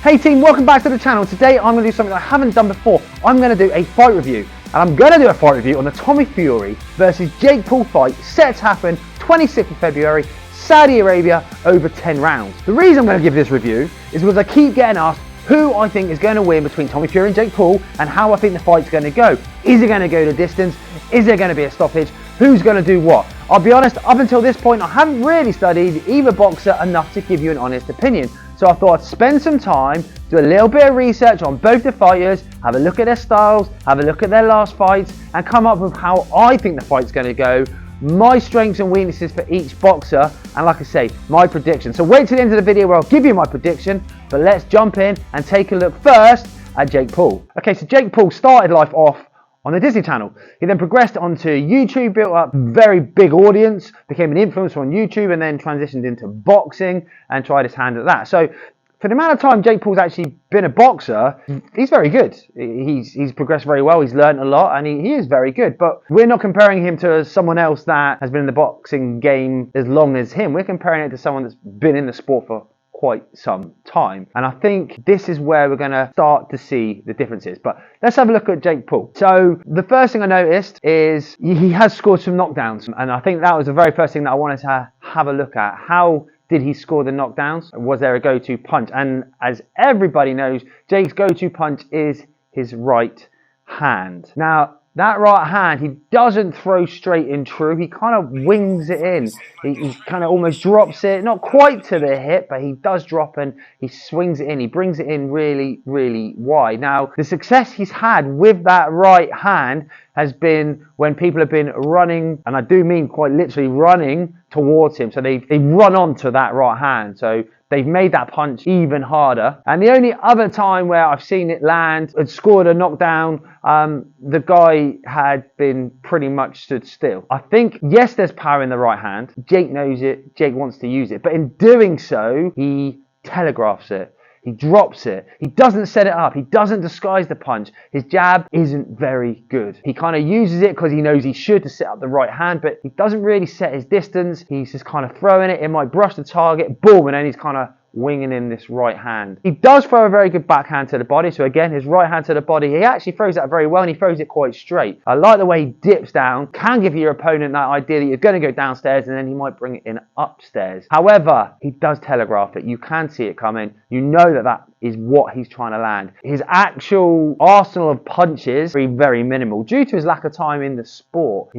Hey team, welcome back to the channel. Today I'm going to do something I haven't done before. I'm going to do a fight review. And I'm going to do a fight review on the Tommy Fury versus Jake Paul fight set to happen 26th of February, Saudi Arabia, over 10 rounds. The reason I'm going to give this review is because I keep getting asked who I think is going to win between Tommy Fury and Jake Paul and how I think the fight's going to go. Is it going to go the distance? Is there going to be a stoppage? Who's going to do what? I'll be honest, up until this point I haven't really studied either boxer enough to give you an honest opinion. So I thought I'd spend some time, do a little bit of research on both the fighters, have a look at their styles, have a look at their last fights, and come up with how I think the fight's going to go, my strengths and weaknesses for each boxer, and like I say, my prediction. So wait till the end of the video where I'll give you my prediction, but let's jump in and take a look first at Jake Paul. Okay, so Jake Paul started life off on the Disney Channel. He then progressed onto YouTube, built up a very big audience, became an influencer on YouTube, and then transitioned into boxing and tried his hand at that. So for the amount of time Jake Paul's actually been a boxer, he's very good. He's progressed very well, he's learned a lot, and he is very good. But we're not comparing him to someone else that has been in the boxing game as long as him. We're comparing it to someone that's been in the sport for quite some time, and I think this is where we're going to start to see the differences. But let's have a look at Jake Paul. So the first thing I noticed is he has scored some knockdowns, and I think that was the very first thing that I wanted to have a look at. How did he score the knockdowns? Was there a go-to punch? And as everybody knows, Jake's go-to punch is his right hand. Now that right hand, he doesn't throw straight and true. He kind of wings it in. He kind of almost drops it, not quite to the hip, but he does drop and he swings it in. He brings it in really, really wide. Now, the success he's had with that right hand has been when people have been running, and I do mean quite literally running towards him. So they run onto that right hand. So they've made that punch even harder. And the only other time where I've seen it land and scored a knockdown, the guy had been pretty much stood still. I think, yes, there's power in the right hand. Jake knows it. Jake wants to use it. But in doing so, he telegraphs it. He drops it. He doesn't set it up. He doesn't disguise the punch. His jab isn't very good. He kind of uses it because he knows he should to set up the right hand, but he doesn't really set his distance. He's just kind of throwing it. It might brush the target, boom, and then he's kind of winging in this right hand. He does throw a very good backhand to the body. So again, his right hand to the body, he actually throws that very well, and he throws it quite straight. I like the way he dips down, can give your opponent that idea that you're going to go downstairs, and then he might bring it in upstairs. However, he does telegraph it. You can see it coming. You know that is what he's trying to land. His actual arsenal of punches is very, very minimal due to his lack of time in the sport.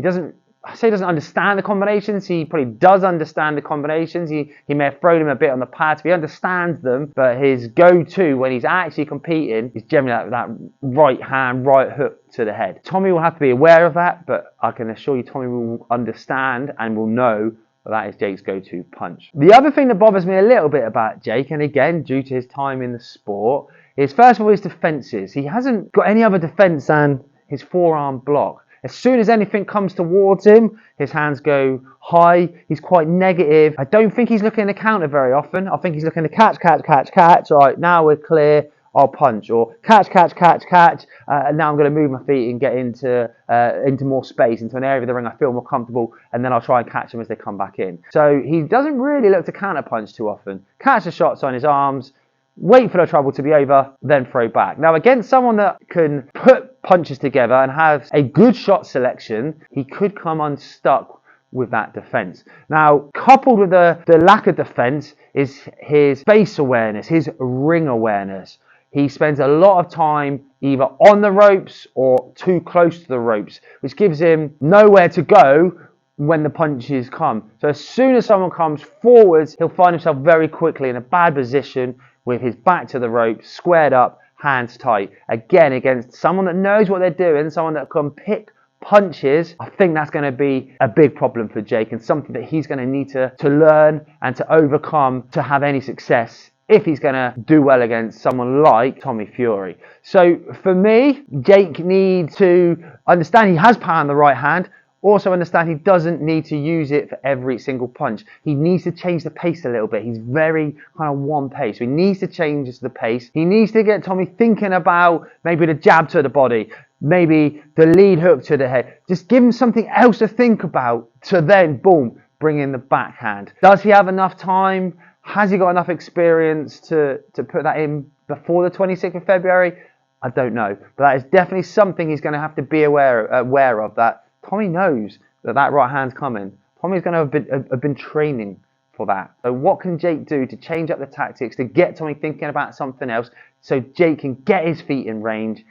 I say he doesn't understand the combinations. He probably does understand the combinations. He may have thrown him a bit on the pads. He understands them, but his go-to when he's actually competing is generally that right hand, right hook to the head. Tommy will have to be aware of that, but I can assure you Tommy will understand and will know that is Jake's go-to punch. The other thing that bothers me a little bit about Jake, and again, due to his time in the sport, is first of all his defences. He hasn't got any other defence than his forearm block. As soon as anything comes towards him, his hands go high. He's quite negative. I don't think he's looking to counter very often. I think he's looking to catch. All right, now we're clear. I'll punch. Or catch. And now I'm going to move my feet and get into more space, into an area of the ring I feel more comfortable, and then I'll try and catch them as they come back in. So he doesn't really look to counter punch too often. Catch the shots on his arms, wait for the trouble to be over, then throw back. Now against someone that can put punches together and have a good shot selection, he could come unstuck with that defense. Now, coupled with the lack of defense is his space awareness, his ring awareness. He spends a lot of time either on the ropes or too close to the ropes, which gives him nowhere to go when the punches come. So as soon as someone comes forwards, he'll find himself very quickly in a bad position with his back to the ropes, squared up, hands tight. Again, against someone that knows what they're doing, someone that can pick punches, I think that's going to be a big problem for Jake, and something that he's going to need to learn and to overcome to have any success if he's going to do well against someone like Tommy Fury. So for me, Jake needs to understand he has power in the right hand. Also understand he doesn't need to use it for every single punch. He needs to change the pace a little bit. He's very kind of one pace. So he needs to change the pace. He needs to get Tommy thinking about maybe the jab to the body, maybe the lead hook to the head. Just give him something else to think about to then, boom, bring in the backhand. Does he have enough time? Has he got enough experience to put that in before the 26th of February? I don't know. But that is definitely something he's going to have to be aware of, that Tommy knows that right hand's coming. Tommy's going to have been training for that. So what can Jake do to change up the tactics, to get Tommy thinking about something else, so Jake can get his feet in range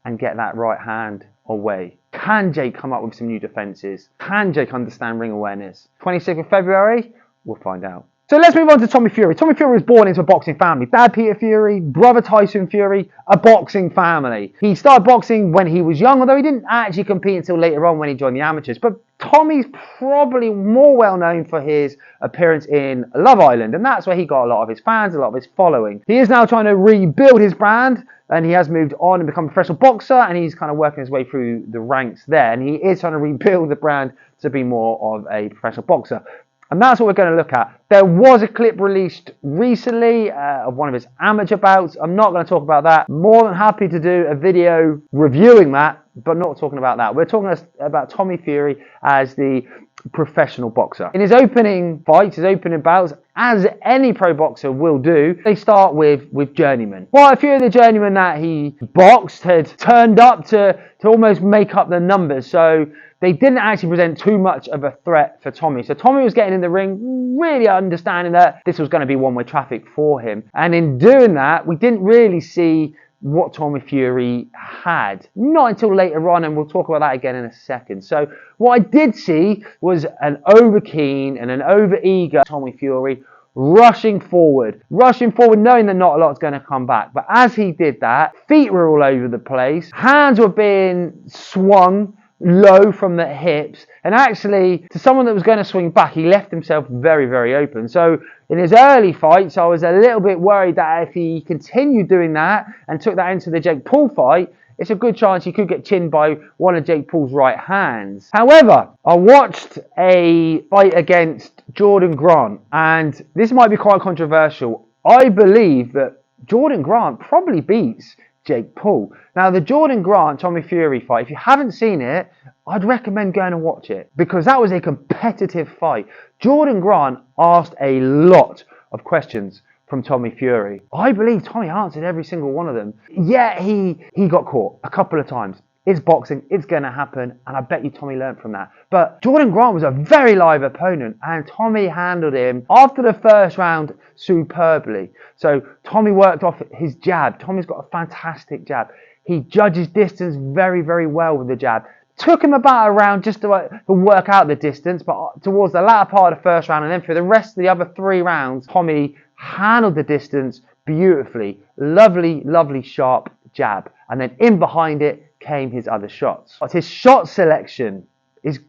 and get that right hand away? Can Jake come up with some new defences? Can Jake understand ring awareness? 26th of February, we'll find out. So let's move on to Tommy Fury. Tommy Fury was born into a boxing family. Dad Peter Fury, brother Tyson Fury, a boxing family. He started boxing when he was young, although he didn't actually compete until later on when he joined the amateurs. But Tommy's probably more well known for his appearance in Love Island, and that's where he got a lot of his fans, a lot of his following. He is now trying to rebuild his brand, and he has moved on and become a professional boxer, and he's kind of working his way through the ranks there, and he is trying to rebuild the brand to be more of a professional boxer. And that's what we're going to look at. There was a clip released recently of one of his amateur bouts. I'm not going to talk about that. More than happy to do a video reviewing that, but not talking about that. We're talking about Tommy Fury as the professional boxer. In his opening fights, his opening bouts, as any pro boxer will do, they start with journeymen. Well, a few of the journeymen that he boxed had turned up to almost make up the numbers. So they didn't actually present too much of a threat for Tommy. So Tommy was getting in the ring, really understanding that this was going to be one-way traffic for him. And in doing that, we didn't really see what Tommy Fury had. Not until later on, and we'll talk about that again in a second. So what I did see was an over-keen and an over-eager Tommy Fury rushing forward, knowing that not a lot's going to come back. But as he did that, feet were all over the place, hands were being swung low from the hips, and actually to someone that was going to swing back, he left himself very, very open. So in his early fights, I was a little bit worried that if he continued doing that and took that into the Jake Paul fight, it's a good chance he could get chinned by one of Jake Paul's right hands. However, I watched a fight against Jordan Grant, and this might be quite controversial. I believe that Jordan Grant probably beats Jake Paul. Now, the Jordan Grant Tommy Fury fight, if you haven't seen it, I'd recommend going and watch it, because that was a competitive fight. Jordan Grant asked a lot of questions from Tommy Fury. I believe Tommy answered every single one of them. Yeah, he got caught a couple of times. It's boxing, it's going to happen, and I bet you Tommy learned from that. But Jordan Grant was a very live opponent, and Tommy handled him after the first round superbly. So Tommy worked off his jab. Tommy's got a fantastic jab. He judges distance very, very well with the jab. Took him about a round just to work out the distance, but towards the latter part of the first round and then for the rest of the other 3 rounds, Tommy handled the distance beautifully. Lovely, lovely sharp jab. And then in behind it came his other shots. But his shot selection is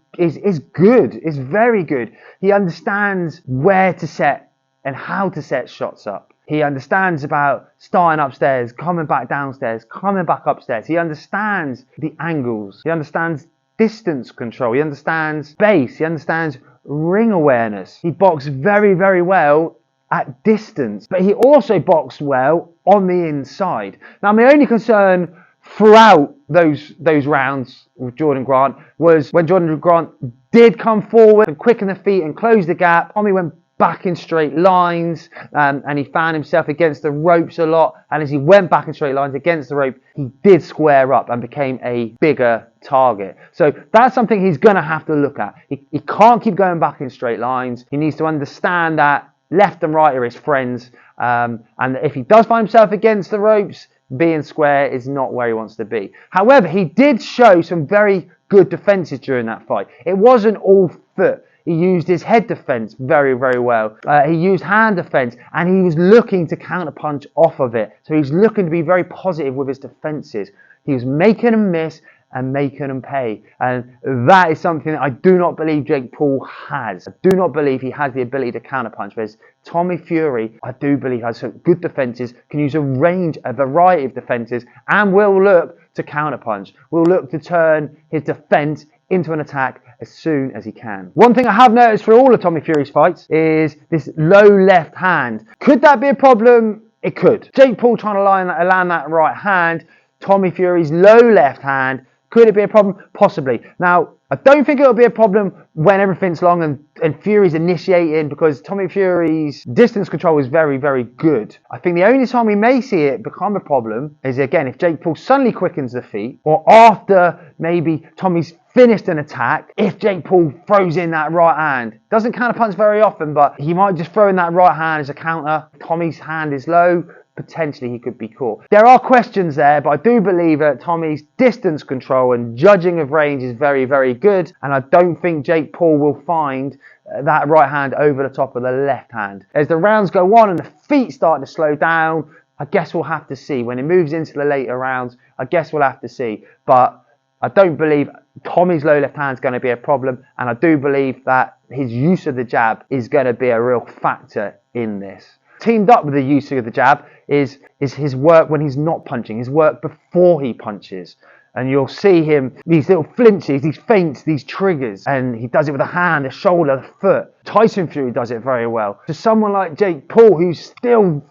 good. It's very good. He understands where to set and how to set shots up. He understands about starting upstairs, coming back downstairs, coming back upstairs. He understands the angles. He understands distance control. He understands base. He understands ring awareness. He boxed very, very well at distance, but he also boxed well on the inside. Now, my only concern throughout those rounds with Jordan Grant was when Jordan Grant did come forward and quicken the feet and close the gap, Tommy went back in straight lines, and he found himself against the ropes a lot, and as he went back in straight lines against the rope, he did square up and became a bigger target. So that's something he's going to have to look at. He can't keep going back in straight lines. He needs to understand that left and right are his friends, and if he does find himself against the ropes, being square is not where he wants to be. However, he did show some very good defences during that fight. It wasn't all foot. He used his head defence very, very well. He used hand defence, and he was looking to counterpunch off of it. So he's looking to be very positive with his defences. He was making them miss and making them pay. And that is something that I do not believe Jake Paul has. I do not believe he has the ability to counterpunch. Whereas Tommy Fury, I do believe has some good defences, can use a variety of defences, and will look to counterpunch. Will look to turn his defence into an attack as soon as he can. One thing I have noticed through all of Tommy Fury's fights is this low left hand. Could that be a problem? It could. Jake Paul trying to land that right hand, Tommy Fury's low left hand. Could it be a problem? Possibly. Now, I don't think it'll be a problem when everything's long and Fury's initiating, because Tommy Fury's distance control is very, very good. I think the only time we may see it become a problem is, again, if Jake Paul suddenly quickens the feet, or after maybe Tommy's finished an attack, if Jake Paul throws in that right hand. Doesn't counter punch very often, but he might just throw in that right hand as a counter. Tommy's hand is low. Potentially he could be caught. There are questions there, but I do believe that Tommy's distance control and judging of range is very, very good, and I don't think Jake Paul will find that right hand over the top of the left hand. As the rounds go on and the feet start to slow down, I guess we'll have to see. When it moves into the later rounds, I guess we'll have to see. But I don't believe Tommy's low left hand is going to be a problem, and I do believe that his use of the jab is going to be a real factor in this. Teamed up with the use of the jab is his work when he's not punching, his work before he punches. And you'll see him, these little flinches, these feints, these triggers, and he does it with the hand, the shoulder, the foot. Tyson Fury does it very well. To someone like Jake Paul, who's still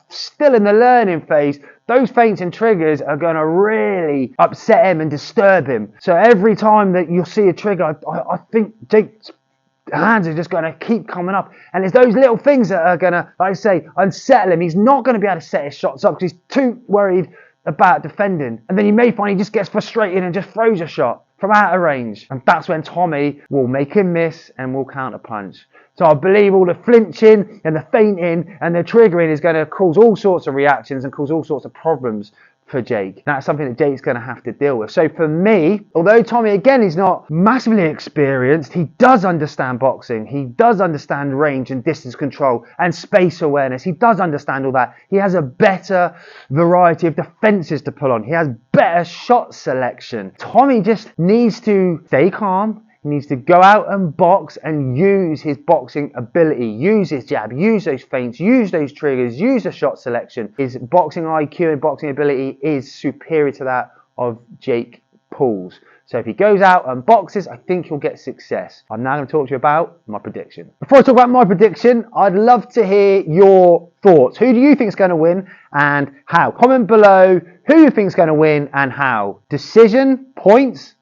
in the learning phase, those feints and triggers are going to really upset him and disturb him. So every time that you'll see a trigger, I think Jake's hands are just going to keep coming up, and it's those little things that are going to, like I say, unsettle him. He's not going to be able to set his shots up because he's too worried about defending, and then you may find he just gets frustrated and just throws a shot from out of range, and that's when Tommy will make him miss and will counter punch. So I believe all the flinching and the feinting and the triggering is going to cause all sorts of reactions and cause all sorts of problems for Jake. That's something that Jake's going to have to deal with. So for me, although Tommy, again, is not massively experienced, he does understand boxing. He does understand range and distance control and space awareness. He does understand all that. He has a better variety of defenses to pull on. He has better shot selection. Tommy just needs to stay calm. He needs to go out and box and use his boxing ability, use his jab, use those feints, use those triggers, use the shot selection. His boxing IQ and boxing ability is superior to that of Jake Paul's. So if he goes out and boxes, I think he'll get success. I'm now going to talk to you about my prediction. Before I talk about my prediction, I'd love to hear your thoughts. Who do you think is going to win and how? Comment below who you think is going to win and how. Decision, points,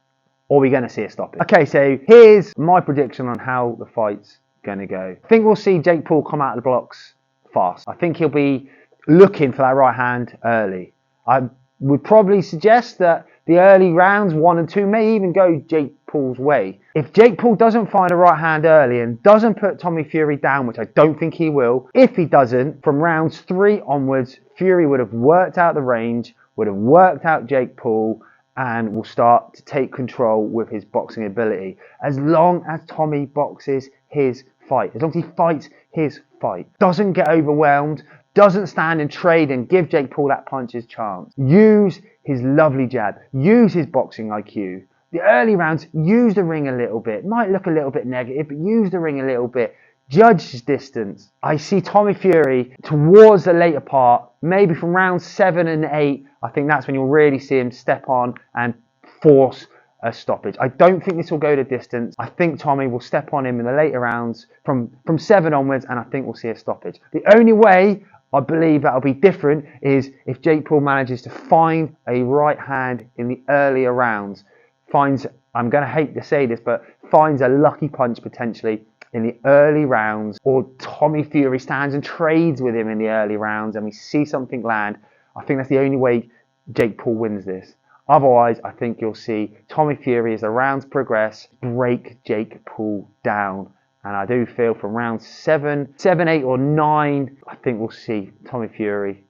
or are we going to see a stoppage? Okay, so here's my prediction on how the fight's going to go. I think we'll see Jake Paul come out of the blocks fast. I think he'll be looking for that right hand early. I would probably suggest that the early rounds 1 and 2 may even go Jake Paul's way. If Jake Paul doesn't find a right hand early and doesn't put Tommy Fury down, which I don't think he will, if he doesn't, from rounds 3 onwards, Fury would have worked out the range, would have worked out Jake Paul, and will start to take control with his boxing ability. As long as Tommy boxes his fight, as long as he fights his fight, doesn't get overwhelmed, doesn't stand and trade and give Jake Paul that puncher's chance. Use his lovely jab, use his boxing IQ. The early rounds, use the ring a little bit. Might look a little bit negative, but use the ring a little bit. Judge his distance. I see Tommy Fury towards the later part, maybe from rounds 7 and 8. I think that's when you'll really see him step on and force a stoppage. I don't think this will go to distance. I think Tommy will step on him in the later rounds from 7 onwards, and I think we'll see a stoppage. The only way I believe that'll be different is if Jake Paul manages to find a right hand in the earlier rounds. Finds, I'm going to hate to say this, but finds a lucky punch potentially in the early rounds, or Tommy Fury stands and trades with him in the early rounds and we see something land. I think that's the only way Jake Paul wins this. Otherwise, I think you'll see Tommy Fury, as the rounds progress, break Jake Paul down. And I do feel from round 7, 8 or 9, I think we'll see Tommy Fury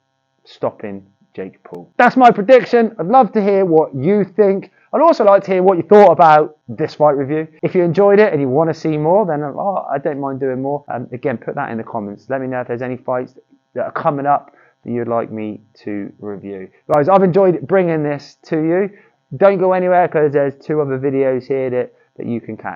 stopping Jake Paul. That's my prediction. I'd love to hear what you think. I'd also like to hear what you thought about this fight review. If you enjoyed it and you want to see more, then I don't mind doing more. Again, put that in the comments. Let me know if there's any fights that are coming up that you'd like me to review. Guys, I've enjoyed bringing this to you. Don't go anywhere because there's 2 other videos here that you can catch.